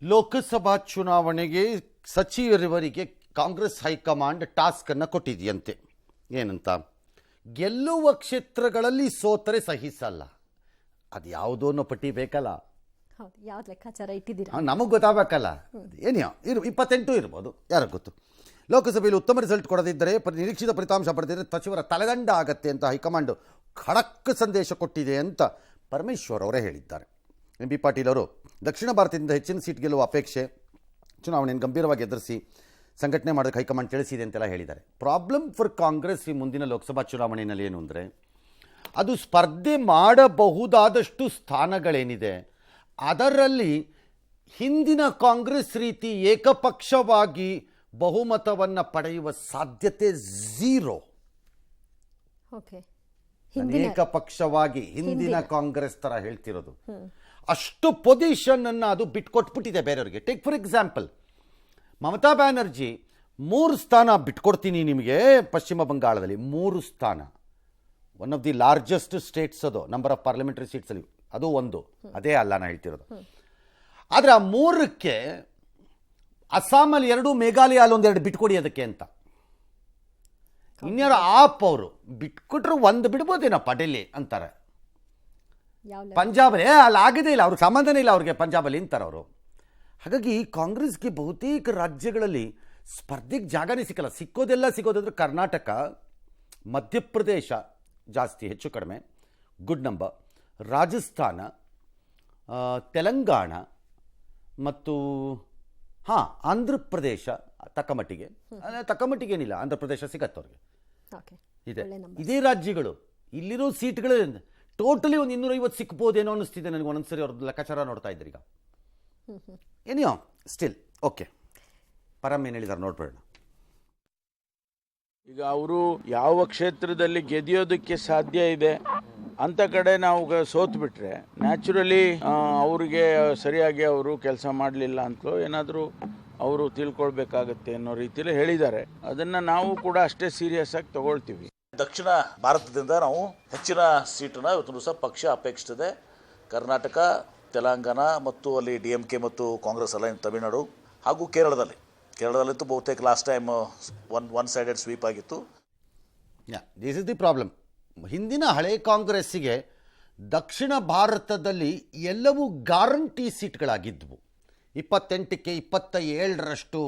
ಲೋಕಸಭಾ ಚುನಾವಣೆಗೆ ಸಚಿವರಿಗೆ Congress high command task ಅನ್ನು ಕೊಟ್ಟಿದೆಯಂತೆ. ಏನಂತ? ಗೆಲ್ಲುವ ಕ್ಷೇತ್ರಗಳಲ್ಲಿ ಸೋತರೆ ಸಹಿಸಲ್ಲ. ಅದು ಯಾವುದೋ ಅನ್ನೋ ಪಟ್ಟಿ ಬೇಕಲ್ಲ, ಯಾವ್ದು ಲೆಕ್ಕಾಚಾರ ಇಟ್ಟಿದ್ದೀರಾ? ನಮಗೆ ಗೊತ್ತಾಗಬೇಕಲ್ಲ. ಏನಿಯೋ 28 ಇರ್ಬೋದು, ಯಾರಿಗೆ ಗೊತ್ತು. ಲೋಕಸಭೆಯಲ್ಲಿ ಉತ್ತಮ ರಿಸಲ್ಟ್ ಕೊಡದಿದ್ದರೆ ನಿರೀಕ್ಷಿತ ಫಲಿತಾಂಶ ಪಡೆದಿದ್ದರೆ ಸಚಿವರ ತಲೆದಂಡ ಆಗತ್ತೆ ಅಂತ ಹೈಕಮಾಂಡ್ ಖಡಕ್ ಸಂದೇಶ ಕೊಟ್ಟಿದೆ ಅಂತ ಪರಮೇಶ್ವರ್ ಅವರೇ ಹೇಳಿದ್ದಾರೆ. ಎಂ ಬಿ ಪಾಟೀಲ್ ಅವರು ದಕ್ಷಿಣ ಭಾರತದಿಂದ ಹೆಚ್ಚಿನ ಸೀಟ್ ಗೆಲ್ಲುವ ಅಪೇಕ್ಷೆ, ಚುನಾವಣೆಯನ್ನು ಗಂಭೀರವಾಗಿ ಎದುರಿಸಿ ಸಂಘಟನೆ ಮಾಡೋಕ್ಕೆ ಹೈಕಮಾಂಡ್ ತಿಳಿಸಿದೆ ಅಂತೆಲ್ಲ ಹೇಳಿದ್ದಾರೆ. ಪ್ರಾಬ್ಲಮ್ ಫಾರ್ ಕಾಂಗ್ರೆಸ್ ಈ ಮುಂದಿನ ಲೋಕಸಭಾ ಚುನಾವಣೆಯಲ್ಲಿ ಏನು ಅಂದರೆ, ಅದು ಸ್ಪರ್ಧೆ ಮಾಡಬಹುದಾದಷ್ಟು ಸ್ಥಾನಗಳೇನಿದೆ ಅದರಲ್ಲಿ ಹಿಂದಿನ ಕಾಂಗ್ರೆಸ್ ರೀತಿ ಏಕಪಕ್ಷವಾಗಿ ಬಹುಮತವನ್ನು ಪಡೆಯುವ ಸಾಧ್ಯತೆ ಝೀರೋ. ಏಕಪಕ್ಷವಾಗಿ ಹಿಂದಿನ ಕಾಂಗ್ರೆಸ್ ತರ ಹೇಳ್ತಿರೋದು, ಅಷ್ಟು ಪೊಸಿಷನ್ ಅನ್ನು ಅದು ಬಿಟ್ಕೊಟ್ಬಿಟ್ಟಿದೆ ಬೇರೆಯವರಿಗೆ. Take for example, Mamata Banerjee 3 ಸ್ಥಾನ ಬಿಟ್ಕೊಡ್ತೀನಿ ನಿಮಗೆ ಪಶ್ಚಿಮ ಬಂಗಾಳದಲ್ಲಿ, 3 ಸ್ಥಾನ. One of the largest States ಅದು, ನಂಬರ್ ಆಫ್ ಪಾರ್ಲಿಮೆಂಟರಿ ಸೀಟ್ಸ್ ಅಲ್ಲಿ ಅದು ಒಂದು, ಅದೇ ಅಲ್ಲ ನಾ ಹೇಳ್ತಿರೋದು. ಆದರೆ ಆ 3ಕ್ಕೆ ಅಸ್ಸಾಮಲ್ಲಿ 2, ಮೇಘಾಲಯ ಅಲ್ಲಿ 1-2 ಬಿಟ್ಕೊಡಿ ಅದಕ್ಕೆ ಅಂತ. ಇನ್ಯಾರು ಆಪ್ ಅವರು ಬಿಟ್ಕೊಟ್ರು 1 ಬಿಡ್ಬೋದೇನಪ್ಪ ಡೆಲ್ಲಿ ಅಂತಾರೆ. ಪಂಜಾಬಲ್ಲಿ ಅಲ್ಲಿ ಆಗಿದೆ ಇಲ್ಲ, ಅವ್ರಿಗೆ ಸಂಬಂಧನೇ ಇಲ್ಲ ಅವ್ರಿಗೆ ಪಂಜಾಬಲ್ಲಿ ಅಂತಾರೆ ಅವರು. ಹಾಗಾಗಿ ಕಾಂಗ್ರೆಸ್ಗೆ ಬಹುತೇಕ ರಾಜ್ಯಗಳಲ್ಲಿ ಸ್ಪರ್ಧೆಗೆ ಜಾಗನೇ ಸಿಕ್ಕಲ್ಲ. ಸಿಗೋದಂದ್ರೆ ಕರ್ನಾಟಕ, ಮಧ್ಯಪ್ರದೇಶ ಜಾಸ್ತಿ, ಹೆಚ್ಚು ಕಡಿಮೆ ಗುಡ್ ನಂಬರ್, ರಾಜಸ್ಥಾನ, ತೆಲಂಗಾಣ ಮತ್ತು ಆಂಧ್ರ ಪ್ರದೇಶ ತಕ್ಕಮಟ್ಟಿಗೇನಿಲ್ಲ, ಆಂಧ್ರ ಪ್ರದೇಶ ಸಿಗತ್ತವ್ರಿಗೆ ಇದೆ. ಇದೇ ರಾಜ್ಯಗಳು. ಇಲ್ಲಿರೋ ಸೀಟ್ಗಳು ಟೋಟಲಿ ಒಂದು 250 ಸಿಕ್ಬೋದೇನೋ ಅನ್ನಿಸ್ತಿದೆ ನನಗೆ ಒಂದೊಂದ್ಸರಿ. ಅವ್ರದ್ದು ಲೆಕ್ಕಾಚಾರ ನೋಡ್ತಾ ಇದ್ರಿ ಈಗ. ಏನಿಯೋ ಸ್ಟಿಲ್ ಓಕೆ. ಪರಮ್ ಏನು ಹೇಳಿದಾರೆ ನೋಡ್ಬೇಡ. ಈಗ ಅವರು ಯಾವ ಕ್ಷೇತ್ರದಲ್ಲಿ ಗೆದಿಯೋದಕ್ಕೆ ಸಾಧ್ಯ ಇದೆ ಅಂತ ಕಡೆ ನಾವು ಸೋತ್ಬಿಟ್ರೆ ನ್ಯಾಚುರಲಿ ಅವರಿಗೆ ಸರಿಯಾಗಿ ಅವರು ಕೆಲಸ ಮಾಡಲಿಲ್ಲ ಅಂತಲೋ ಏನಾದರೂ ಅವರು ತಿಳ್ಕೊಳ್ಬೇಕಾಗತ್ತೆ ಅನ್ನೋ ರೀತಿಯಲ್ಲಿ ಹೇಳಿದ್ದಾರೆ. ಅದನ್ನು ನಾವು ಕೂಡ ಅಷ್ಟೇ ಸೀರಿಯಸ್ ಆಗಿ ತಗೊಳ್ತೀವಿ. ದಕ್ಷಿಣ ಭಾರತದಿಂದ ನಾವು ಹೆಚ್ಚಿನ ಸೀಟನ್ನು ಇವತ್ತು ದಿವಸ ಪಕ್ಷ ಅಪೇಕ್ಷಿಸಿದೆ. ಕರ್ನಾಟಕ, ತೆಲಂಗಾಣ ಮತ್ತು ಅಲ್ಲಿ DMK ಮತ್ತು ಕಾಂಗ್ರೆಸ್ ಅಲೈನ್ ತಮಿಳುನಾಡು ಹಾಗೂ ಕೇರಳದಲ್ಲಂತೂ ಬಹುತೇಕ last time one sided sweep ಆಗಿತ್ತು. This is the problem. ಹಿಂದಿನ ಹಳೆ ಕಾಂಗ್ರೆಸ್ಸಿಗೆ ದಕ್ಷಿಣ ಭಾರತದಲ್ಲಿ ಎಲ್ಲವೂ ಗ್ಯಾರಂಟಿ ಸೀಟ್ಗಳಾಗಿದ್ವು. 28ಕ್ಕೆ 27ರಷ್ಟು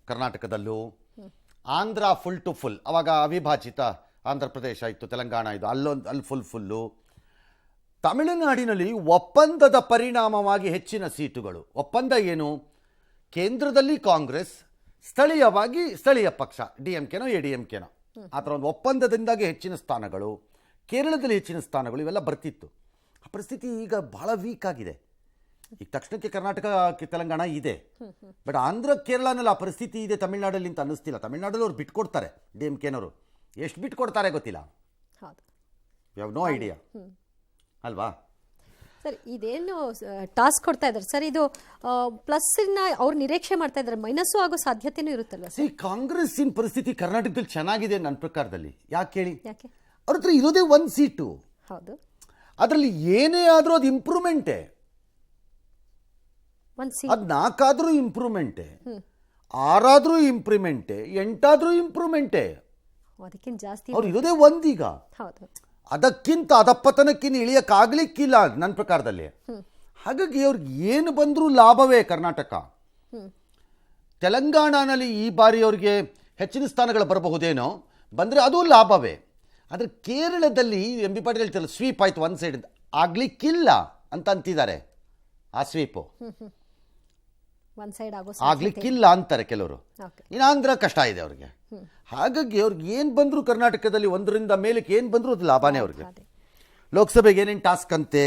ಕರ್ನಾಟಕದಲ್ಲೂ, ಆಂಧ್ರ ಫುಲ್ ಟು ಫುಲ್, ಅವಾಗ ಅವಿಭಾಜಿತ ಆಂಧ್ರ ಪ್ರದೇಶ ಇತ್ತು, ತೆಲಂಗಾಣ ಇದು, ಅಲ್ಲಿ ಫುಲ್ಲು. ತಮಿಳುನಾಡಿನಲ್ಲಿ ಒಪ್ಪಂದದ ಪರಿಣಾಮವಾಗಿ ಹೆಚ್ಚಿನ ಸೀಟುಗಳು. ಒಪ್ಪಂದ ಏನು? ಕೇಂದ್ರದಲ್ಲಿ ಕಾಂಗ್ರೆಸ್, ಸ್ಥಳೀಯವಾಗಿ ಸ್ಥಳೀಯ ಪಕ್ಷ DMKನೋ ADMKನೋ, ಆ ಥರ ಒಂದು ಒಪ್ಪಂದದಿಂದಾಗಿ ಹೆಚ್ಚಿನ ಸ್ಥಾನಗಳು, ಕೇರಳದಲ್ಲಿ ಹೆಚ್ಚಿನ ಸ್ಥಾನಗಳು, ಇವೆಲ್ಲ ಬರ್ತಿತ್ತು. ಆ ಪರಿಸ್ಥಿತಿ ಈಗ ಬಹಳ ವೀಕ್ ಆಗಿದೆ. ಈಗ ತಕ್ಷಣಕ್ಕೆ ಕರ್ನಾಟಕ, ತೆಲಂಗಾಣ ಇದೆ, ಬಟ್ ಆಂಧ್ರ ಕೇರಳನಲ್ಲಿ ಆ ಪರಿಸ್ಥಿತಿ ಇದೆ ತಮಿಳ್ನಾಡಲ್ಲಿ ಅಂತ ಅನ್ನಿಸ್ತಿಲ್ಲ. ತಮಿಳ್ನಾಡಲ್ಲಿ ಅವ್ರು ಬಿಟ್ಕೊಡ್ತಾರೆ, DMKನವರು ಎಷ್ಟು ಬಿಟ್ಕೊಡ್ತಾರೆ ಗೊತ್ತಿಲ್ಲ. ಯು ಹ್ಯಾವ್ ನೋ ಐಡಿಯಾ ಅಲ್ವಾ ಸರ್? ಇದೇನು ಟಾಸ್ಕ್ ಕೊಡ್ತಾ ಇದ್ದಾರೆ ಸರ್, ಇದು ಪ್ಲಸ್ ಅವ್ರು ನಿರೀಕ್ಷೆ ಮಾಡ್ತಾ ಇದ್ದಾರೆ, ಮೈನಸ್ಸು ಆಗೋ ಸಾಧ್ಯತೆನೂ ಇರುತ್ತಲ್ಲ ಸರ್? ಕಾಂಗ್ರೆಸ್ಸಿನ ಪರಿಸ್ಥಿತಿ ಕರ್ನಾಟಕದಲ್ಲಿ ಚೆನ್ನಾಗಿದೆ ನನ್ನ ಪ್ರಕಾರದಲ್ಲಿ. ಯಾಕೆ ಹೇಳಿ? ಅವ್ರ ಹತ್ರ ಇರೋದೇ 1 ಸೀಟು. ಹೌದು, ಅದರಲ್ಲಿ ಏನೇ ಆದರೂ ಅದು ಇಂಪ್ರೂವ್ಮೆಂಟೇ. ಅದು 4 ಆದರೂ ಇಂಪ್ರೂವ್ಮೆಂಟೇ, 6 ಆದರೂ ಇಂಪ್ರೂವ್ಮೆಂಟೇ, 8 ಆದರೂ ಇಂಪ್ರೂವ್ಮೆಂಟೇ. ಅದಕ್ಕಿಂತ ಜಾಸ್ತಿ ಅವ್ರು ಇರೋದೇ 1 ಈಗ. ಹೌದು, ಅದಕ್ಕಿಂತ ಅದಪ್ಪತನಕ್ಕಿಂತ ಇಳಿಯಕ್ಕಾಗಲಿಕ್ಕಿಲ್ಲ ನನ್ನ ಪ್ರಕಾರದಲ್ಲಿ. ಹಾಗಾಗಿ ಅವ್ರಿಗೆ ಏನು ಬಂದರೂ ಲಾಭವೇ ಕರ್ನಾಟಕ. ತೆಲಂಗಾಣನಲ್ಲಿ ಈ ಬಾರಿ ಅವ್ರಿಗೆ ಹೆಚ್ಚಿನ ಸ್ಥಾನಗಳು ಬರಬಹುದೇನೋ, ಬಂದರೆ ಅದು ಲಾಭವೇ. ಆದರೆ ಕೇರಳದಲ್ಲಿ ಎಂ ಬಿ ಪಾಟೀಲ್ ಹೇಳ್ತಿರಲ್ಲ, ಸ್ವೀಪ್ ಆಯ್ತು 1 ಸೈಡ್ ಅಂತ, ಆಗ್ಲಿಕ್ಕಿಲ್ಲ ಅಂತ ಅಂತಿದ್ದಾರೆ. ಆ ಸ್ವೀಪು ಆಗ್ಲಿಕ್ಕಿಲ್ಲ ಅಂತಾರೆ ಕೆಲವರು. ಇನ್ನು ಆಂಧ್ರ ಕಷ್ಟ ಇದೆ ಅವ್ರಿಗೆ. ಹಾಗಾಗಿ ಅವ್ರಿಗೆ ಏನು ಬಂದರೂ ಕರ್ನಾಟಕದಲ್ಲಿ 1ರಿಂದ ಮೇಲಕ್ಕೆ ಏನು ಬಂದರೂ ಅದು ಲಾಭನೇ ಅವ್ರಿಗೆ. ಲೋಕಸಭೆಗೆ ಏನೇನು ಟಾಸ್ಕ್ ಅಂತೆ,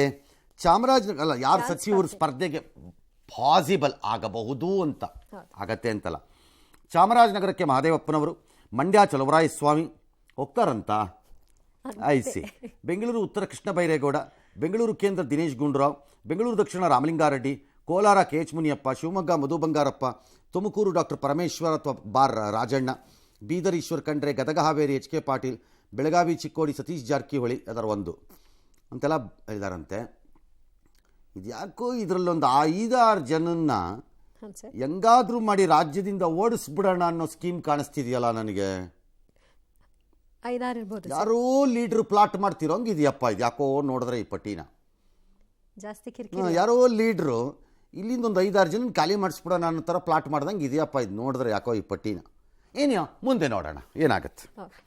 ಚಾಮರಾಜನಗರ ಅಲ್ಲ, ಯಾರು ಸಚಿವರು ಸ್ಪರ್ಧೆಗೆ ಪಾಸಿಬಲ್ ಆಗಬಹುದು ಅಂತ, ಆಗತ್ತೆ ಅಂತಲ್ಲ. ಚಾಮರಾಜನಗರಕ್ಕೆ ಮಹದೇವಪ್ಪನವರು, ಮಂಡ್ಯ ಚಲವರಾಯಸ್ವಾಮಿ ಹೋಗ್ತಾರಂತ ಐಸಿ, ಬೆಂಗಳೂರು ಉತ್ತರ ಕೃಷ್ಣ ಬೈರೇಗೌಡ, ಬೆಂಗಳೂರು ಕೇಂದ್ರ ದಿನೇಶ್ ಗುಂಡೂರಾವ್, ಬೆಂಗಳೂರು ದಕ್ಷಿಣ ರಾಮಲಿಂಗಾರೆಡ್ಡಿ, ಕೋಲಾರ KH ಮುನಿಯಪ್ಪ, ಶಿವಮೊಗ್ಗ ಮಧು ಬಂಗಾರಪ್ಪ, ತುಮಕೂರು ಡಾಕ್ಟರ್ ಪರಮೇಶ್ವರ್ ಅಥವಾ ಬಾರ್ ರಾಜಣ್ಣ, ಬೀದರ್ ಈಶ್ವರ್ ಖಂಡ್ರೆ, ಗದಗ ಹಾವೇರಿ HK ಪಾಟೀಲ್, ಬೆಳಗಾವಿ ಚಿಕ್ಕೋಡಿ ಸತೀಶ್ ಜಾರಕಿಹೊಳಿ ಅದರ 1 ಅಂತೆಲ್ಲ ಹೇಳಿದಾರಂತೆ. ಇದು ಯಾಕೋ ಇದರಲ್ಲೊಂದು 5-6 ಜನನ್ನ ಹಾಂ ಸರ್. ಹೆಂಗಾದ್ರೂ ಮಾಡಿ ರಾಜ್ಯದಿಂದ ಓಡಿಸ್ಬಿಡೋಣ ಅನ್ನೋ ಸ್ಕೀಮ್ ಕಾಣಿಸ್ತಿದೆಯಲ್ಲ ನನಗೆ. 5-6 ಇರ್ಬೋದು ಸರ್. ಯಾರೋ ಲೀಡ್ರು ಪ್ಲಾಟ್ ಮಾಡ್ತಿರೋಂಗೆ ಇದೆಯಪ್ಪ. ಇದು ಯಾಕೋ ನೋಡಿದ್ರೆ ಈ ಪಟ್ಟಿನ ಜಾಸ್ತಿ ಕಿರಿಕಿರಿ. ಯಾರೋ ಲೀಡ್ರು ಇಲ್ಲಿಂದ ಒಂದು 5-6 ಜನ ಖಾಲಿ ಮಾಡಿಸ್ಬಿಡೋಣ ಅನ್ನೋ ಥರ ಪ್ಲಾಟ್ ಮಾಡ್ದಂಗೆ ಇದೆಯಪ್ಪ. ಇದು ನೋಡಿದ್ರೆ ಯಾಕೋ ಈ ಪಟ್ಟಿನ. ಏನೋ ಮುಂದೆ ನೋಡೋಣ ಏನಾಗುತ್ತೆ. ಓಕೆ.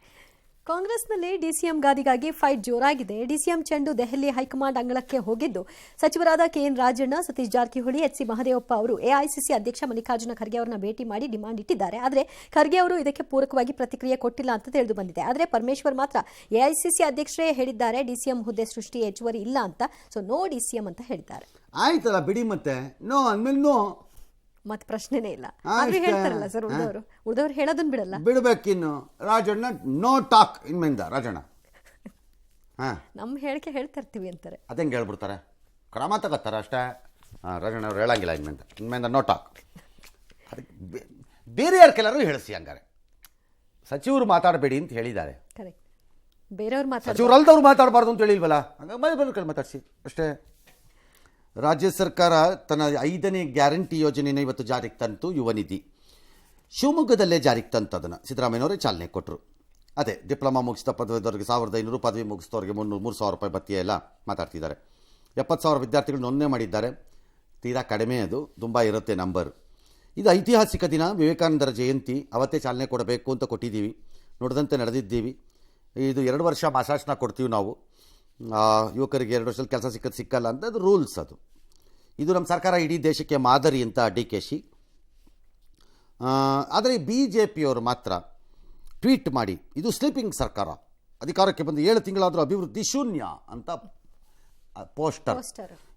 ಕಾಂಗ್ರೆಸ್ನಲ್ಲಿ ಡಿಸಿಎಂ ಗಾದಿಗಾಗಿ ಫೈಟ್ ಜೋರಾಗಿದೆ. ಡಿಸಿಎಂ ಚೆಂಡು ದೆಹಲಿ ಹೈಕಮಾಂಡ್ ಅಂಗಳಕ್ಕೆ ಹೋಗಿದ್ದು ಸಚಿವರಾದ ಕೆಎನ್ ರಾಜಣ್ಣ, ಸತೀಶ್ ಜಾರಕಿಹೊಳಿ, ಎಚ್ಸಿ ಮಹದೇವಪ್ಪ ಅವರು ಎಐಸಿಸಿ ಅಧ್ಯಕ್ಷ ಮಲ್ಲಿಕಾರ್ಜುನ ಖರ್ಗೆ ಅವರನ್ನ ಭೇಟಿ ಮಾಡಿ ಡಿಮಾಂಡ್ ಇಟ್ಟಿದ್ದಾರೆ. ಆದರೆ ಖರ್ಗೆ ಅವರು ಇದಕ್ಕೆ ಪೂರಕವಾಗಿ ಪ್ರತಿಕ್ರಿಯೆ ಕೊಟ್ಟಿಲ್ಲ ಅಂತ ತಿಳಿದು ಬಂದಿದೆ. ಆದರೆ ಪರಮೇಶ್ವರ್ ಮಾತ್ರ ಎಐಸಿಸಿ ಅಧ್ಯಕ್ಷರೇ ಹೇಳಿದ್ದಾರೆ ಡಿಸಿಎಂ ಹುದ್ದೆ ಸೃಷ್ಟಿ ಹೆಚ್ಚುವರಿ ಇಲ್ಲ ಅಂತ. ಸೊ ನೋ ಡಿಸಿಎಂ ಅಂತ ಹೇಳಿದ್ದಾರೆ. ಆಯ್ತಲ್ಲ ಬಿಡಿ, ಮತ್ತೆ ನೋ ಅಂದ್ಮೇಲೆ ನೋ, ಮತ್ತೆ ಪ್ರಶ್ನೆನೇ ಇಲ್ಲ. ಆದ್ರೆ ಹೇಳ್ತಾರಲ್ಲ ಸರ್, ಉಳಿದವ್ರು ಹೇಳೋದನ್ನ ಬಿಡಲ್ಲ. ಬಿಡ್ಬೇಕಿನ್ನು. ರಾಜಣ್ಣ ನೋ ಟಾಕ್ ಇನ್ಮೇಲಿಂದ. ರಾಜಣ್ಣ ನಮ್ಮ ಹೇಳಿಕೆ ಹೇಳ್ತಾ ಇರ್ತೀವಿ ಅಂತಾರೆ. ಅದಂಗೆ ಹೇಳ್ಬಿಡ್ತಾರೆ, ಕ್ರಮ ತಗೋತಾರೆ ಅಷ್ಟೇ. ರಾಜಣ್ಣ ಅವ್ರು ಹೇಳಂಗಿಲ್ಲ ಇನ್ಮೇಲಿಂದ ನೋ ಟಾಕ್. ಅದಕ್ಕೆ ಬೇರೆ ಯಾರು ಕೆಲವರು ಹೇಳಿಸಿ. ಹಂಗಾರೆ ಸಚಿವರು ಮಾತಾಡಬೇಡಿ ಅಂತ ಹೇಳಿದ್ದಾರೆ. ಕರೆಕ್ಟ್. ಬೇರೆಯವ್ರು ಸಚಿವರು ಅಲ್ದವ್ರು ಮಾತಾಡಬಾರ್ದು ಅಂತ ಹೇಳಿಲ್ವಲ್ಲ. ಹಂಗಾಗಿ ಬಂದು ಮಾತಾಡಿಸಿ ಅಷ್ಟೇ. ರಾಜ್ಯ ಸರ್ಕಾರ ತನ್ನ 5ನೇ ಗ್ಯಾರಂಟಿ ಯೋಜನೆಯನ್ನು ಇವತ್ತು ಜಾರಿಗೆ ತಂತು. ಯುವ ನಿಧಿ ಶಿವಮೊಗ್ಗದಲ್ಲೇ ಜಾರಿಗೆ ತಂತು. ಅದನ್ನು ಸಿದ್ದರಾಮಯ್ಯನವರೇ ಚಾಲನೆ ಕೊಟ್ಟರು. ಅದೇ ಡಿಪ್ಲೊಮಾ ಮುಗಿಸಿದ ಪದವೀಧರಿಗೆ 1500, ಪದವಿ ಮುಗಿಸಿದವ್ರಿಗೆ 3,000 ರೂಪಾಯಿ ಭತ್ಯೆ ಎಲ್ಲ ಮಾತಾಡ್ತಿದ್ದಾರೆ. 70,000 ವಿದ್ಯಾರ್ಥಿಗಳು ನೋಂದಣಿ ಮಾಡಿದ್ದಾರೆ. ತೀರಾ ಕಡಿಮೆ, ಅದು ತುಂಬ ಇರುತ್ತೆ ನಂಬರ್. ಇದು ಐತಿಹಾಸಿಕ ದಿನ, ವಿವೇಕಾನಂದರ ಜಯಂತಿ. ಅವತ್ತೇ ಚಾಲನೆ ಕೊಡಬೇಕು ಅಂತ ಕೊಟ್ಟಿದ್ದೀವಿ. ನೋಡಿದಂತೆ ನಡೆದಿದ್ದೀವಿ. ಇದು 2 ವರ್ಷ ಮಾಸಾಶನ ಕೊಡ್ತೀವಿ ನಾವು. ಯುವಕರಿಗೆ 2 ವರ್ಷದಲ್ಲಿ ಕೆಲಸ ಸಿಕ್ಕಲ್ಲ ಅಂತ ಅದು ರೂಲ್ಸ್. ಇದು ನಮ್ಮ ಸರ್ಕಾರ ಇಡೀ ದೇಶಕ್ಕೆ ಮಾದರಿ ಅಂತ DKC. ಆದರೆ BJPಯವರು ಮಾತ್ರ ಟ್ವೀಟ್ ಮಾಡಿ ಇದು ಸ್ಲೀಪಿಂಗ್ ಸರ್ಕಾರ, ಅಧಿಕಾರಕ್ಕೆ ಬಂದು 7 ತಿಂಗಳಾದರೂ ಅಭಿವೃದ್ಧಿ ಶೂನ್ಯ ಅಂತ ಪೋಸ್ಟರ್.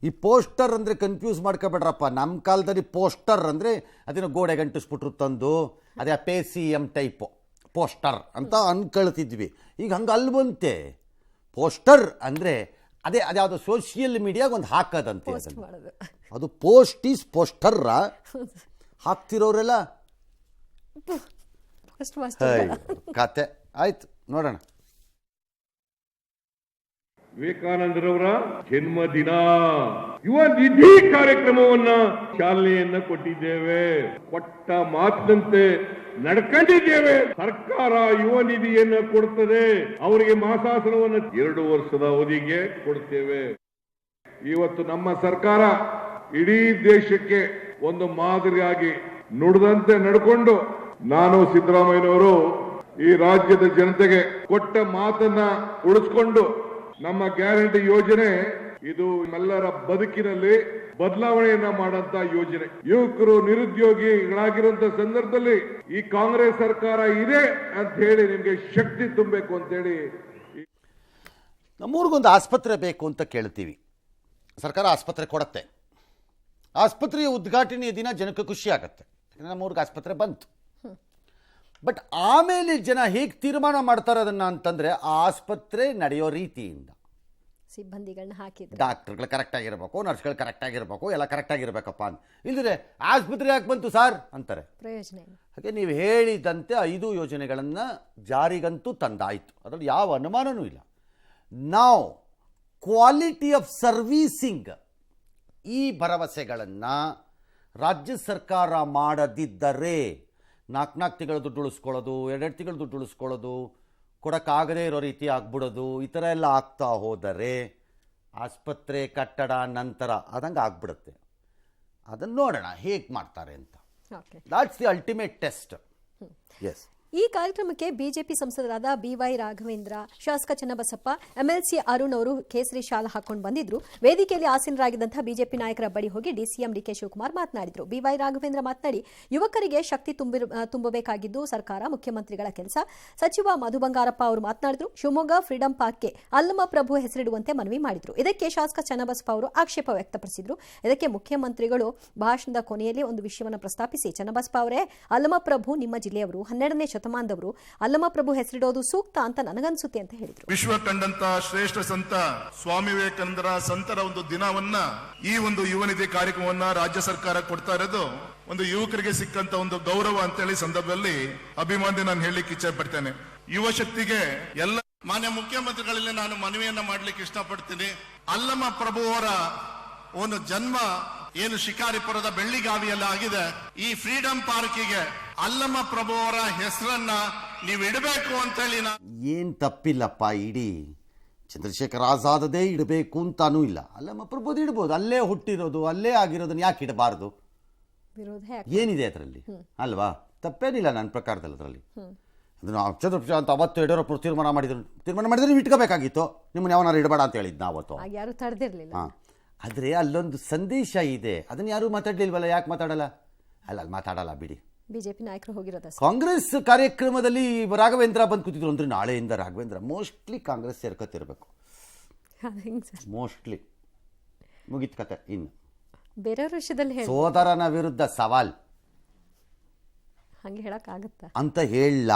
ಈ ಪೋಸ್ಟರ್ ಅಂದರೆ ಕನ್ಫ್ಯೂಸ್ ಮಾಡ್ಕೋಬೇಡ್ರಪ್ಪ. ನಮ್ಮ ಕಾಲದಲ್ಲಿ ಪೋಸ್ಟರ್ ಅಂದರೆ ಅದನ್ನು ಗೋಡೆ ಗಂಟಿಸ್ಬಿಟ್ರು ತಂದು ಅದೇ PCM ಟೈಪು ಪೋಸ್ಟರ್ ಅಂತ ಅನ್ಕೊಳ್ತಿದ್ವಿ. ಈಗ ಹಂಗೆ ಅಲ್ವಂತೆ. ಪೋಸ್ಟರ್ ಅಂದರೆ ಅದ್ಯಾವುದೋ ಸೋಷಿಯಲ್ ಮೀಡಿಯಾಗ ಒಂದು ಹಾಕೋದಂತೆ. ಅದು ಪೋಸ್ಟ್ ಈಸ್ ಪೋಸ್ಟರ್ ಹಾಕ್ತಿರೋರೆಲ್ಲ ಕತೆ. ಆಯ್ತು, ನೋಡೋಣ. ವಿವೇಕಾನಂದರವರ ಜನ್ಮದಿನ ಯುವ ನಿಧಿ ಕಾರ್ಯಕ್ರಮವನ್ನ ಚಾಲನೆಯನ್ನ ಕೊಟ್ಟಿದ್ದೇವೆ. ಕೊಟ್ಟ ಮಾತಿನಂತೆ ನಡ್ಕೊಂಡಿದ್ದೇವೆ. ಸರ್ಕಾರ ಯುವ ನಿಧಿಯನ್ನ ಕೊಡುತ್ತದೆ. ಅವರಿಗೆ ಮಾಸಾಸನವನ್ನು 2 ವರ್ಷದ ಅವಧಿಗೆ ಕೊಡ್ತೇವೆ. ಇವತ್ತು ನಮ್ಮ ಸರ್ಕಾರ ಇಡೀ ದೇಶಕ್ಕೆ ಒಂದು ಮಾದರಿಯಾಗಿ ನುಡಿದಂತೆ ನಡ್ಕೊಂಡು, ನಾನು ಸಿದ್ದರಾಮಯ್ಯನವರು ಈ ರಾಜ್ಯದ ಜನತೆಗೆ ಕೊಟ್ಟ ಮಾತನ್ನ ಉಳಿಸ್ಕೊಂಡು ನಮ್ಮ ಗ್ಯಾರಂಟಿ ಯೋಜನೆ ಇದು ನಮ್ಮೆಲ್ಲರ ಬದುಕಿನಲ್ಲಿ ಬದಲಾವಣೆಯನ್ನ ಮಾಡಂತ ಯೋಜನೆ. ಯುವಕರು ನಿರುದ್ಯೋಗಿಗಳಾಗಿರುವಂತ ಸಂದರ್ಭದಲ್ಲಿ ಈ ಕಾಂಗ್ರೆಸ್ ಸರ್ಕಾರ ಇದೆ ಅಂತ ಹೇಳಿ ನಿಮ್ಗೆ ಶಕ್ತಿ ತುಂಬಬೇಕು ಅಂತ ಹೇಳಿ. ನಮ್ಮೂರಿಗೊಂದು ಆಸ್ಪತ್ರೆ ಬೇಕು ಅಂತ ಕೇಳ್ತೀವಿ. ಸರ್ಕಾರ ಆಸ್ಪತ್ರೆ ಕೊಡುತ್ತೆ. ಆಸ್ಪತ್ರೆಯ ಉದ್ಘಾಟನೆಯ ದಿನ ಜನಕ್ಕೆ ಖುಷಿ ಆಗುತ್ತೆ, ನಮ್ಮೂರಿಗೆ ಆಸ್ಪತ್ರೆ ಬಂತು. ಬಟ್ ಆಮೇಲೆ ಜನ ಹೇಗೆ ತೀರ್ಮಾನ ಮಾಡ್ತಾರೆ ಅದನ್ನು ಅಂತಂದರೆ, ಆ ಆಸ್ಪತ್ರೆ ನಡೆಯೋ ರೀತಿಯಿಂದ. ಸಿಬ್ಬಂದಿಗಳನ್ನ ಹಾಕಿದ್ರು, ಡಾಕ್ಟರ್ಗಳು ಕರೆಕ್ಟಾಗಿರ್ಬೇಕು, ನರ್ಸ್ಗಳು ಕರೆಕ್ಟಾಗಿರ್ಬೇಕು, ಎಲ್ಲ ಕರೆಕ್ಟಾಗಿರ್ಬೇಕಪ್ಪ ಅಂತ. ಇಲ್ಲದ್ರೆ ಆಸ್ಪತ್ರೆ ಯಾಕೆ ಬಂತು ಸರ್ ಅಂತಾರೆ. ಪ್ರಯೋಜನ ಇಲ್ಲ. ಹಾಗೆ ನೀವು ಹೇಳಿದಂತೆ 5 ಯೋಜನೆಗಳನ್ನು ಜಾರಿಗಂತೂ ತಂದಾಯಿತು, ಅದರಲ್ಲಿ ಯಾವ ಅನುಮಾನವೂ ಇಲ್ಲ. ನಾವು ಕ್ವಾಲಿಟಿ ಆಫ್ ಸರ್ವೀಸಿಂಗ್, ಈ ಭರವಸೆಗಳನ್ನು ರಾಜ್ಯ ಸರ್ಕಾರ ಮಾಡದಿದ್ದರೆ 4 ತಿಂಗಳು ದುಡ್ಡು ಉಳಿಸ್ಕೊಳ್ಳೋದು, 2 ತಿಂಗಳು ದುಡ್ಡು ಉಳಿಸ್ಕೊಳ್ಳೋದು, ಕೊಡೋಕ್ಕಾಗದೇ ಇರೋ ರೀತಿ ಆಗ್ಬಿಡೋದು, ಈ ಥರ ಎಲ್ಲ ಆಗ್ತಾ ಹೋದರೆ ಆಸ್ಪತ್ರೆ ಕಟ್ಟಡ ನಂತರ ಆದಂಗೆ ಆಗ್ಬಿಡುತ್ತೆ. ಅದನ್ನು ನೋಡೋಣ ಹೇಗೆ ಮಾಡ್ತಾರೆ ಅಂತ. That's the ultimate test. Yes. ಈ ಕಾರ್ಯಕ್ರಮಕ್ಕೆ ಬಿಜೆಪಿ ಸಂಸದರಾದ BY ರಾಘವೇಂದ್ರ, ಶಾಸಕ ಚನ್ನಬಸಪ್ಪ, MLC ಅರುಣ್ ಅವರು ಕೇಸರಿ ಶಾಲ ಹಾಕೊಂಡು ಬಂದಿದ್ರು. ವೇದಿಕೆಯಲ್ಲಿ ಆಸೀನರಾಗಿದ್ದಂತಹ ಬಿಜೆಪಿ ನಾಯಕರ ಬಳಿ ಹೋಗಿ DCM DK ಶಿವಕುಮಾರ್ ಮಾತನಾಡಿದರು. BY ರಾಘವೇಂದ್ರ ಮಾತನಾಡಿ, ಯುವಕರಿಗೆ ಶಕ್ತಿ ತುಂಬಬೇಕಾಗಿದ್ದು ಸರ್ಕಾರ, ಮುಖ್ಯಮಂತ್ರಿಗಳ ಕೆಲಸ. ಸಚಿವ ಮಧು ಬಂಗಾರಪ್ಪ ಅವರು ಮಾತನಾಡಿದರು. ಶಿವಮೊಗ್ಗ ಫ್ರೀಡಂ ಪಾರ್ಕ್ಗೆ ಅಲ್ಲಮ ಪ್ರಭು ಹೆಸರಿಡುವಂತೆ ಮನವಿ ಮಾಡಿದರು. ಇದಕ್ಕೆ ಶಾಸಕ ಚನ್ನಬಸಪ್ಪ ಅವರು ಆಕ್ಷೇಪ ವ್ಯಕ್ತಪಡಿಸಿದರು. ಇದಕ್ಕೆ ಮುಖ್ಯಮಂತ್ರಿಗಳು ಭಾಷಣದ ಕೊನೆಯಲ್ಲಿ ಒಂದು ವಿಷಯವನ್ನು ಪ್ರಸ್ತಾಪಿಸಿ, ಚನ್ನಬಸಪ್ಪ ಅವರೇ, ಅಲ್ಲಮ ಪ್ರಭು ನಿಮ್ಮ ಜಿಲ್ಲೆಯವರು, 12ನೇ ಶತಮಾನದವರು, ಅಲ್ಲಮ ಪ್ರಭು ಹೆಸರಿಡೋದು ಸೂಕ್ತ ಅಂತ ನನಗನ್ಸುತ್ತೆ ಅಂತ ಹೇಳಿದ್ರು. ವಿಶ್ವ ಕಂಡಂತ ಶ್ರೇಷ್ಠ ಸಂತ ಸ್ವಾಮಿ ವಿವೇಕಾನಂದರ ಸಂತರ ಒಂದು ದಿನವನ್ನ, ಈ ಒಂದು ಯುವ ನಿಧಿ ಕಾರ್ಯಕ್ರಮವನ್ನ ರಾಜ್ಯ ಸರ್ಕಾರ ಕೊಡ್ತಾ ಇರೋದು ಒಂದು ಯುವಕರಿಗೆ ಸಿಕ್ಕಂತ ಒಂದು ಗೌರವ ಅಂತೇಳಿ ಸಂದರ್ಭದಲ್ಲಿ ಅಭಿಮಾನಿ ನಾನು ಹೇಳಲಿಕ್ಕೆ ಇಚ್ಛೆ ಪಡ್ತೇನೆ. ಯುವ ಶಕ್ತಿಗೆ ಎಲ್ಲ ಮಾನ್ಯ ಮುಖ್ಯಮಂತ್ರಿಗಳಲ್ಲಿ ನಾನು ಮನವಿಯನ್ನ ಮಾಡ್ಲಿಕ್ಕೆ ಇಷ್ಟಪಡ್ತೀನಿ. ಅಲ್ಲಮ ಪ್ರಭು ಅವರ ಒಂದು ಜನ್ಮ ಏನು ಶಿಕಾರಿಪುರದ ಬೆಳ್ಳಿಗಾವಿಯಲ್ಲಿ ಆಗಿದೆ, ಈ ಫ್ರೀಡಂ ಪಾರ್ಕಿಗೆ ಅಲ್ಲಮ್ಮ ಪ್ರಭು ಅವರ ಹೆಸರನ್ನ ನೀವು ಇಡಬೇಕು ಅಂತ ಹೇಳಿ ಏನು ತಪ್ಪಿಲ್ಲಪ್ಪ, ಇಡೀ ಚಂದ್ರಶೇಖರ್ ಆಜಾದದೇ ಇಡಬೇಕು ಅಂತಾನೂ ಇಲ್ಲ. ಅಲ್ಲಮ್ಮ ಪ್ರಭುದು ಇಡ್ಬೋದು, ಅಲ್ಲೇ ಹುಟ್ಟಿರೋದು ಅಲ್ಲೇ ಆಗಿರೋದನ್ನ ಯಾಕೆ ಇಡಬಾರ್ದು? ವಿರೋಧ ಯಾಕೆ? ಏನಿದೆ ಅದರಲ್ಲಿ ಅಲ್ವಾ? ತಪ್ಪೇನಿಲ್ಲ ನನ್ನ ಪ್ರಕಾರದಲ್ಲಿ ಅದರಲ್ಲಿ. ಅದನ್ನು ಚಂದ್ರಶೇಖರ್ ಅಂತ ಅವತ್ತು ಯಡಿಯೂರಪ್ಪರು ತೀರ್ಮಾನ ಮಾಡಿದ್ರೆ ನೀವು ಇಟ್ಕೋಬೇಕಾಗಿತ್ತು, ನಿಮ್ಮನ್ನ ಯಾವನಾರು ಇಡಬೇಡ ಅಂತ ಹೇಳಿದ್ದು ಅವತ್ತು. ಆಗ ಯಾರು ತಡೆದಿರ್ಲಿಲ್ಲ. ಹಾಂ, ಆದರೆ ಅಲ್ಲೊಂದು ಸಂದೇಶ ಇದೆ, ಅದನ್ನು ಯಾರೂ ಮಾತಾಡಲಿಲ್ವಲ್ಲ. ಯಾಕೆ ಮಾತಾಡಲ್ಲ? ಅಲ್ಲಿ ಮಾತಾಡಲ್ಲ ಬಿಡಿ. ಬಿಜೆಪಿ ನಾಯಕರು ಹೋಗಿರೋದ ಕಾಂಗ್ರೆಸ್ ಕಾರ್ಯಕ್ರಮದಲ್ಲಿ ರಾಘವೇಂದ್ರ ಬಂದು ಕೂತಿದ್ರು ಅಂದರೆ ನಾಳೆಯಿಂದ ರಾಘವೇಂದ್ರ ಮೋಸ್ಟ್ಲಿ ಕಾಂಗ್ರೆಸ್ ಸೇರ್ಕೊತಿರ್ಬೇಕು. ಮೋಸ್ಟ್ಲಿ ಮುಗಿತ್ ಕತೆ. ಇನ್ನು ಬೇರೆಯವ್ರ ವಿಷಯದಲ್ಲಿ ಸೋದರನ ವಿರುದ್ಧ ಸವಾಲ್ ಹಂಗೆ ಹೇಳಕ್ ಆಗುತ್ತಾ ಅಂತ ಹೇಳ,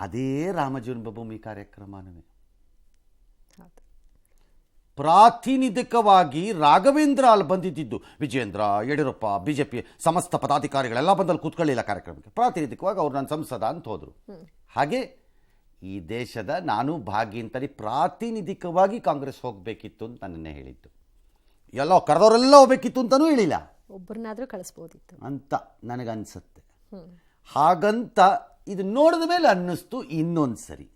ಅದೇ ರಾಮ ಜನ್ಮಭೂಮಿ ಕಾರ್ಯಕ್ರಮವೇ ಪ್ರಾತಿನಿಧಿಕವಾಗಿ ರಾಘವೇಂದ್ರ ಅಲ್ಲಿ ಬಂದಿದ್ದು. ವಿಜಯೇಂದ್ರ, ಯಡಿಯೂರಪ್ಪ, ಬಿಜೆಪಿ ಸಮಸ್ತ ಪದಾಧಿಕಾರಿಗಳೆಲ್ಲ ಬಂದಲ್ಲಿ ಕೂತ್ಕೊಳ್ಳಿಲ್ಲ ಕಾರ್ಯಕ್ರಮಕ್ಕೆ. ಪ್ರಾತಿನಿಧಿಕವಾಗಿ ಅವ್ರು ನನ್ನ ಸಂಸದ ಅಂತ ಹೋದರು. ಹಾಗೆ ಈ ದೇಶದ ನಾನು ಭಾಗಿ ಅಂತಲ್ಲಿ ಪ್ರಾತಿನಿಧಿಕವಾಗಿ ಕಾಂಗ್ರೆಸ್ ಹೋಗಬೇಕಿತ್ತು ಅಂತ ನನ್ನೇ ಹೇಳಿದ್ದು. ಎಲ್ಲೋ ಕರೆದವರೆಲ್ಲ ಹೋಗ್ಬೇಕಿತ್ತು ಅಂತಲೂ ಹೇಳಿಲ್ಲ, ಒಬ್ಬರನ್ನಾದ್ರೂ ಕಳಿಸ್ಬೋದಿತ್ತು ಅಂತ ನನಗನ್ಸುತ್ತೆ. ಹಾಗಂತ ಇದು ನೋಡಿದ ಮೇಲೆ ಅನ್ನಿಸ್ತು ಇನ್ನೊಂದು ಸರಿ